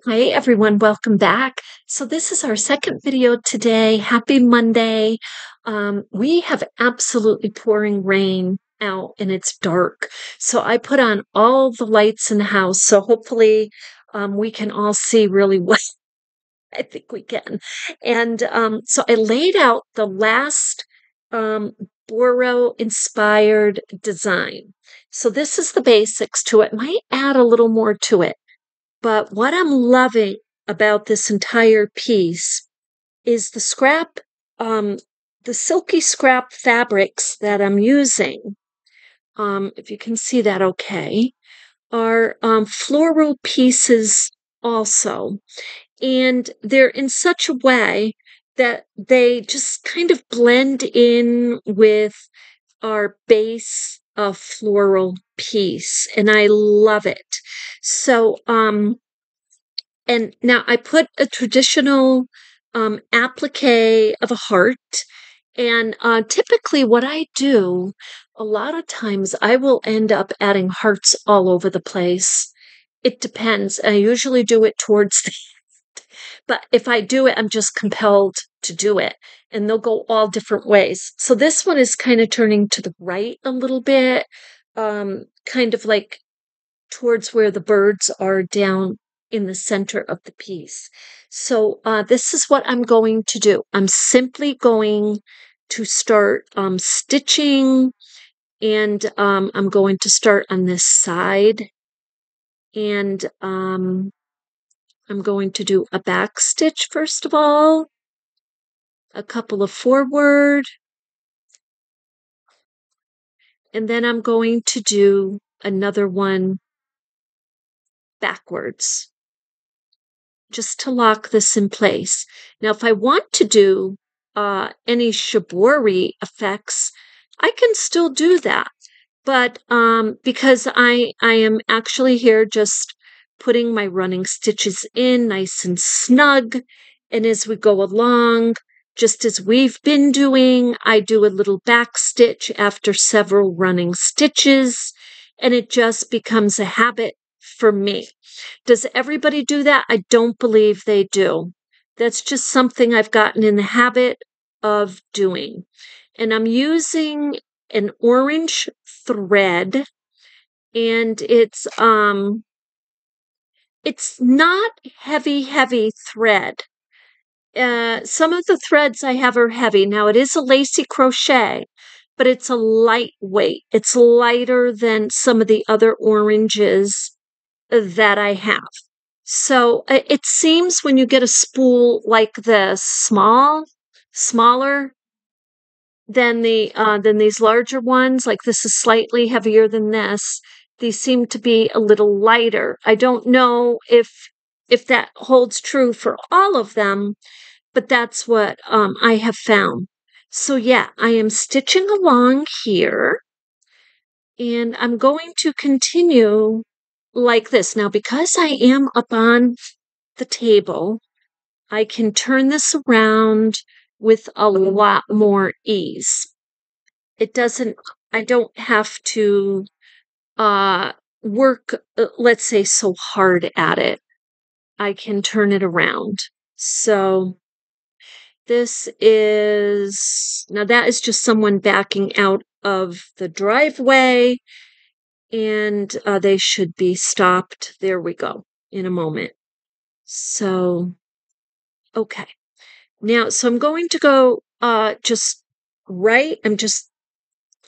Hi everyone, welcome back. So this is our second video today. Happy Monday. We have absolutely pouring rain out and it's dark. So I put on all the lights in the house. So hopefully we can all see really well. I think we can. And so I laid out the last um, Boro Inspired design. So this is the basics to it. Might add a little more to it. But what I'm loving about this entire piece is um, the silky scrap fabrics that I'm using. If you can see that okay, are floral pieces also. And they're in such a way that they just kind of blend in with our base of floral piece. And I love it. So, and now I put a traditional applique of a heart. And typically, what I do, a lot of times, I will end up adding hearts all over the place. It depends. I usually do it towards the end. But if I do it, I'm just compelled to do it. And they'll go all different ways. So this one is kind of turning to the right a little bit, kind of like towards where the birds are down in the center of the piece. So this is what I'm going to do. I'm simply going to start stitching, and I'm going to start on this side, and I'm going to do a back stitch first of all, a couple of forward, and then I'm going to do another one backwards, just to lock this in place. Now, if I want to do any shibori effects, I can still do that. But because I am actually here just putting my running stitches in nice and snug, and as we go along, just as we've been doing, I do a little back stitch after several running stitches, and it just becomes a habit for me. Does everybody do that? I don't believe they do. That's just something I've gotten in the habit of doing. And I'm using an orange thread, and it's not heavy thread. Some of the threads I have are heavy. Now it is a lacy crochet, but it's a lightweight. It's lighter than some of the other oranges that I have. So it seems when you get a spool like this, smaller than these larger ones, like this is slightly heavier than this. These seem to be a little lighter. I don't know if that holds true for all of them, but that's what I have found. So yeah, I am stitching along here, and I'm going to continue like this. Now, because I am up on the table, I can turn this around with a lot more ease. It doesn't, I don't have to work, let's say, so hard at it. I can turn it around. So this is, now that is just someone backing out of the driveway, and they should be stopped. There we go, in a moment. So, okay. Now, so I'm going to go just right, I'm just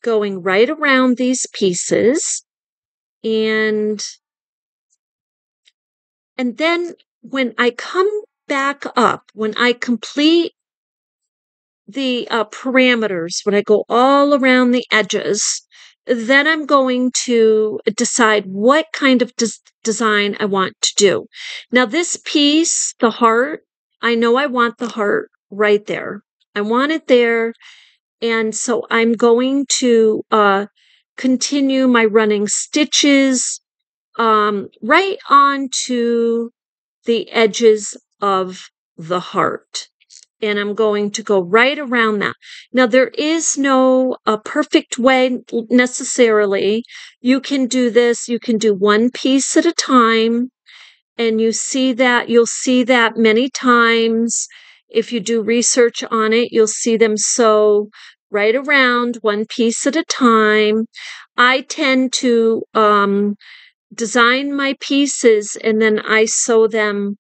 going right around these pieces, and then when I come back up, when I complete the parameters, when I go all around the edges, then I'm going to decide what kind of design I want to do. Now, this piece, the heart, I know I want the heart right there. I want it there. And so I'm going to continue my running stitches right onto the edges of the heart. And I'm going to go right around that. Now, there is no perfect way necessarily. You can do this, you can do one piece at a time, And you'll see that many times. If you do research on it, you'll see them sew right around one piece at a time. I tend to design my pieces and then I sew them.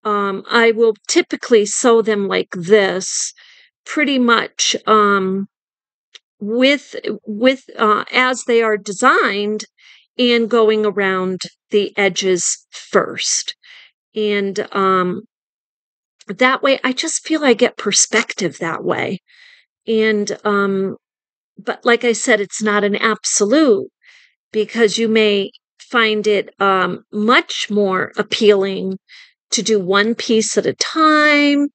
I will typically sew them like this, pretty much with as they are designed, and going around the edges first. And that way, I just feel I get perspective that way. And but like I said, it's not an absolute, because you may find it much more appealing to do one piece at a time.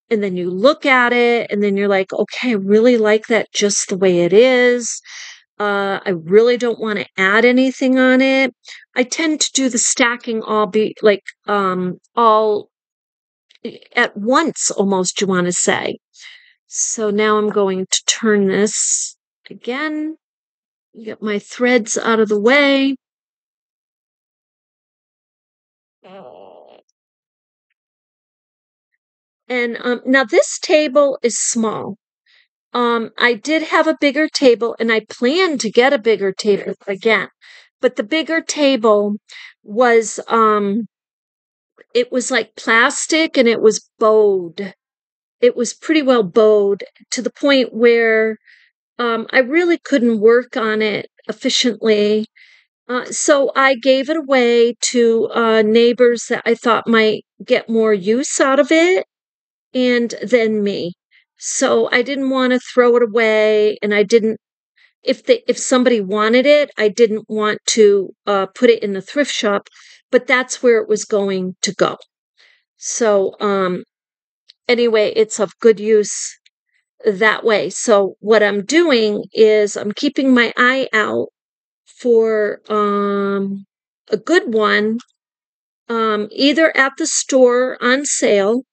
And then you look at it and then you're like, okay, I really like that just the way it is. I really don't want to add anything on it. I tend to do the stacking all at once, almost, you want to say. So now I'm going to turn this again, get my threads out of the way. And now this table is small. I did have a bigger table and I planned to get a bigger table again, but the bigger table was, it was like plastic and it was bowed. It was pretty well bowed to the point where I really couldn't work on it efficiently. So I gave it away to neighbors that I thought might get more use out of it, and then me. So I didn't want to throw it away, and I didn't. If somebody wanted it, I didn't want to put it in the thrift shop, but that's where it was going to go. So anyway, it's of good use that way. So what I'm doing is I'm keeping my eye out for a good one, either at the store on sale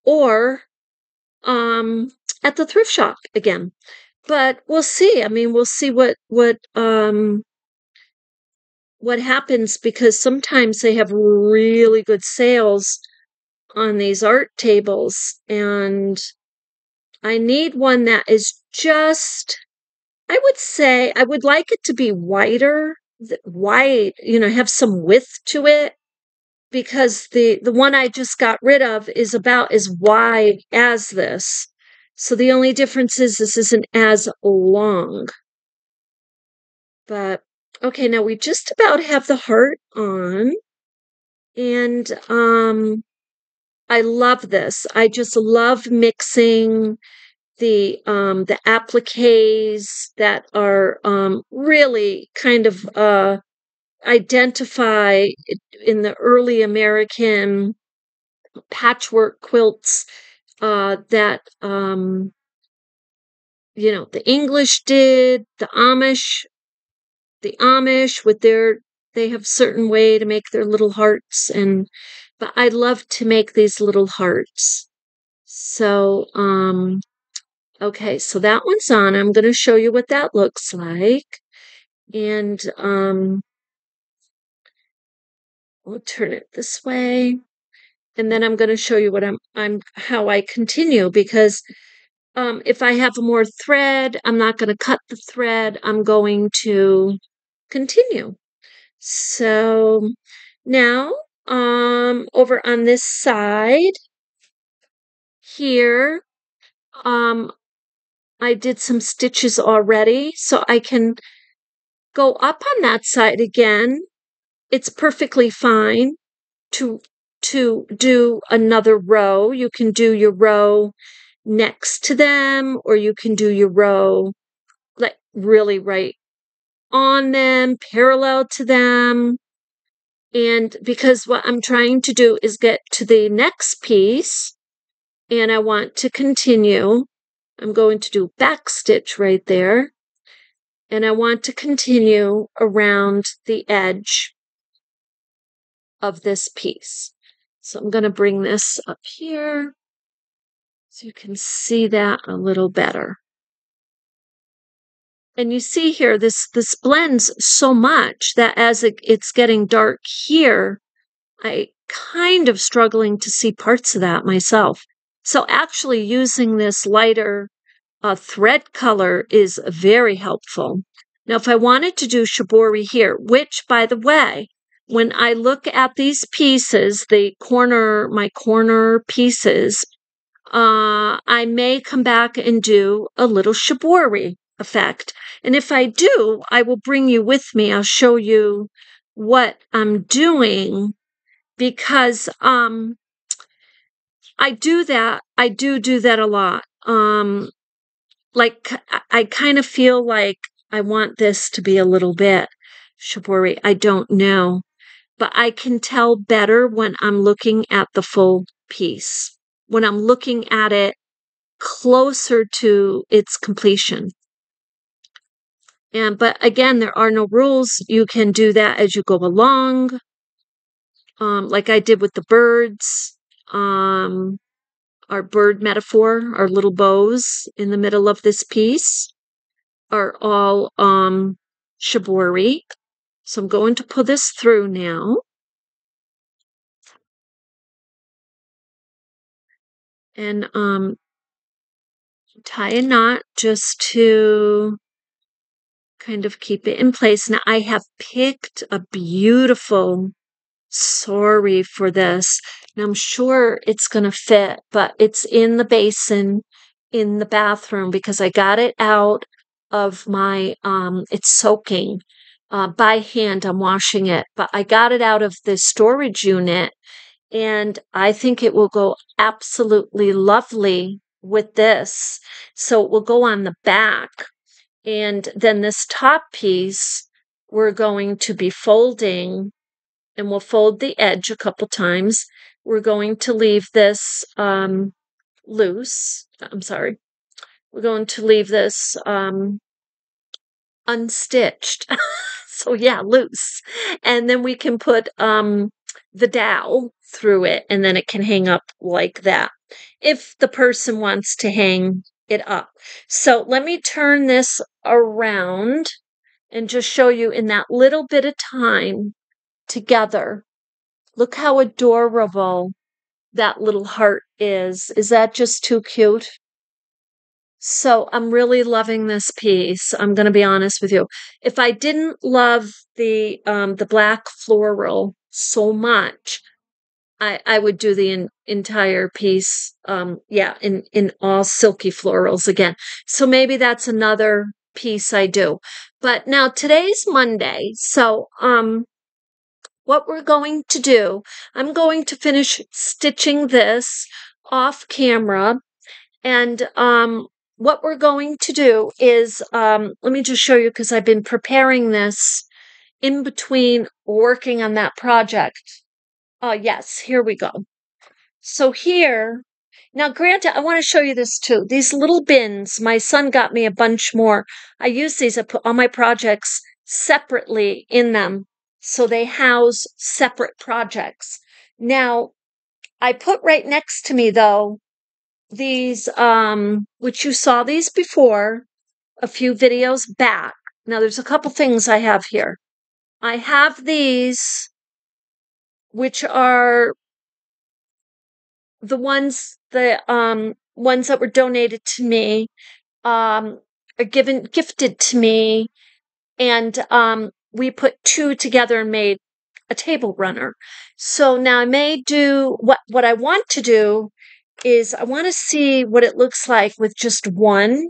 or at the thrift shop again. But we'll see. I mean, we'll see what happens, because sometimes they have really good sales on these art tables, and I need one that is just, I would say I would like it to be wider, wide, have some width to it, because the one I just got rid of is about as wide as this. So the only difference is this isn't as long. But okay, now we just about have the heart on. And I love this. I just love mixing the appliques that are really kind of identify in the early American patchwork quilts that the English did, the Amish with they have certain way to make their little hearts, but I love to make these little hearts. So okay, so that one's on. I'm going to show you what that looks like. And we'll turn it this way. And then I'm going to show you what how I continue, because if I have more thread, I'm not going to cut the thread. I'm going to continue. So now, over on this side here, I did some stitches already, so I can go up on that side again. It's perfectly fine to do another row. You can do your row next to them, or you can do your row like really right on them, parallel to them. And because what I'm trying to do is get to the next piece, and I want to continue, I'm going to do back stitch right there, and I want to continue around the edge of this piece. So I'm going to bring this up here so you can see that a little better. And you see here, this blends so much that as it's getting dark here, I kind of struggling to see parts of that myself. So actually using this lighter thread color is very helpful. Now, if I wanted to do shibori here, which, by the way, when I look at these pieces, my corner pieces, I may come back and do a little shibori effect. And if I do, I will bring you with me. I'll show you what I'm doing because I do that. I do that a lot. Like I kind of feel like I want this to be a little bit shibori. I don't know, but I can tell better when I'm looking at the full piece, when I'm looking at it closer to its completion. But again, there are no rules. You can do that as you go along, like I did with the birds. Our bird metaphor, our little bows in the middle of this piece are all shibori. So I'm going to pull this through now. And tie a knot just to kind of keep it in place. Now I have picked a beautiful sari for this. And I'm sure it's going to fit, but it's in the basin in the bathroom because I got it out of my, it's soaking by hand. I'm washing it, but I got it out of the storage unit and I think it will go absolutely lovely with this. So it will go on the back. And then this top piece, we're going to be folding and we'll fold the edge a couple times. We're going to leave this loose. I'm sorry. We're going to leave this unstitched. So yeah, loose. And then we can put the dowel through it and then it can hang up like that if the person wants to hang it up. So let me turn this around and just show you in that little bit of time together. Look how adorable that little heart is. Is that just too cute? So I'm really loving this piece. I'm going to be honest with you. If I didn't love the black floral so much, I would do the entire piece. Yeah, in all silky florals again. So maybe that's another piece I do. But now today's Monday, so what we're going to do, I'm going to finish stitching this off camera. And what we're going to do is, let me just show you because I've been preparing this in between working on that project. Yes, here we go. So here, now granted, I want to show you this too. These little bins, my son got me a bunch more. I use these, I put all my projects separately in them. So they house separate projects. Now, I put right next to me though, these, which you saw these before, a few videos back. Now there's a couple things I have here. I have these, which are the ones that were donated to me, are gifted to me, and we put two together and made a table runner. So now I may do what I want to do is I want to see what it looks like with just one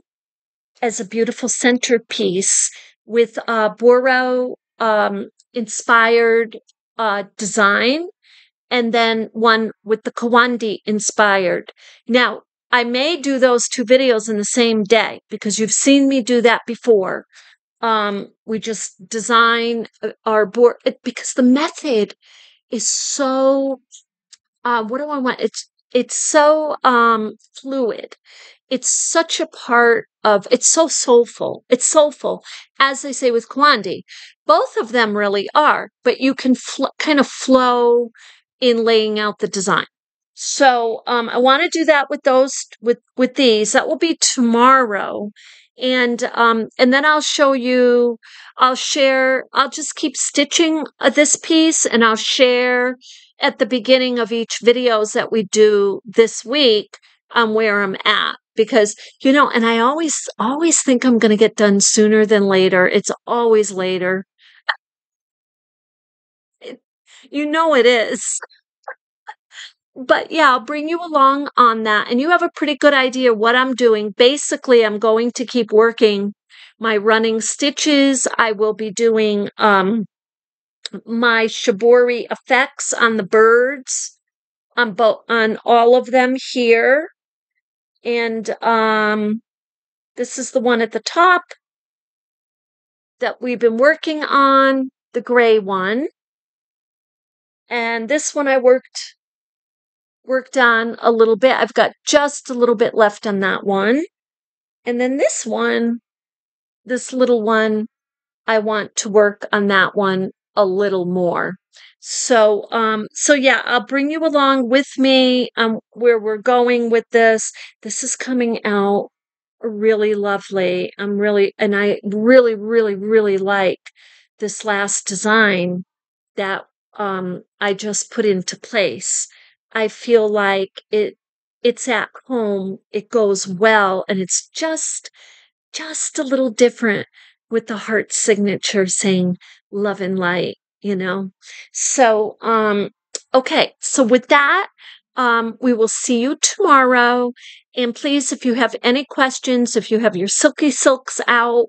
as a beautiful centerpiece with Boro inspired design, and then one with the Kawandi inspired. Now, I may do those two videos in the same day because you've seen me do that before. We just design our board because the method is so, what do I want? It's so fluid. It's such a part of, it's so soulful. It's soulful, as they say with Kawandi. Both of them really are, but you can kind of flow in laying out the design. So I want to do that with those, with these. That will be tomorrow. And then I'll show you, I'll just keep stitching this piece and I'll share at the beginning of each videos that we do this week on where I'm at. Because, and I always think I'm going to get done sooner than later. It's always later. It, it is. But yeah, I'll bring you along on that. And you have a pretty good idea what I'm doing. Basically, I'm going to keep working my running stitches. I will be doing my shibori effects on the birds on all of them here. And this is the one at the top that we've been working on, the gray one. And this one I worked on a little bit. I've got just a little bit left on that one. And then this one, this little one, I want to work on that one a little more. So yeah, I'll bring you along with me where we're going with this. This is coming out really lovely. I really, really, really like this last design that I just put into place. I feel like it's at home, it goes well, and it's just a little different with the heart signature saying love and light, So, okay. So with that, we will see you tomorrow. And please, if you have any questions, if you have your Silky Silks out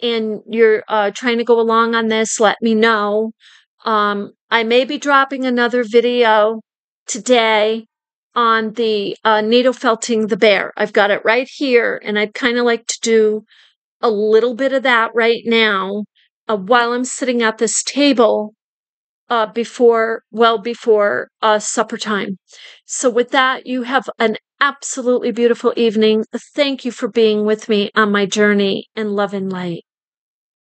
and you're trying to go along on this, let me know. I may be dropping another video today on the needle felting the bear. I've got it right here, and I'd kind of like to do a little bit of that right now while I'm sitting at this table before supper time. So with that, you have an absolutely beautiful evening. Thank you for being with me on my journey in love and light.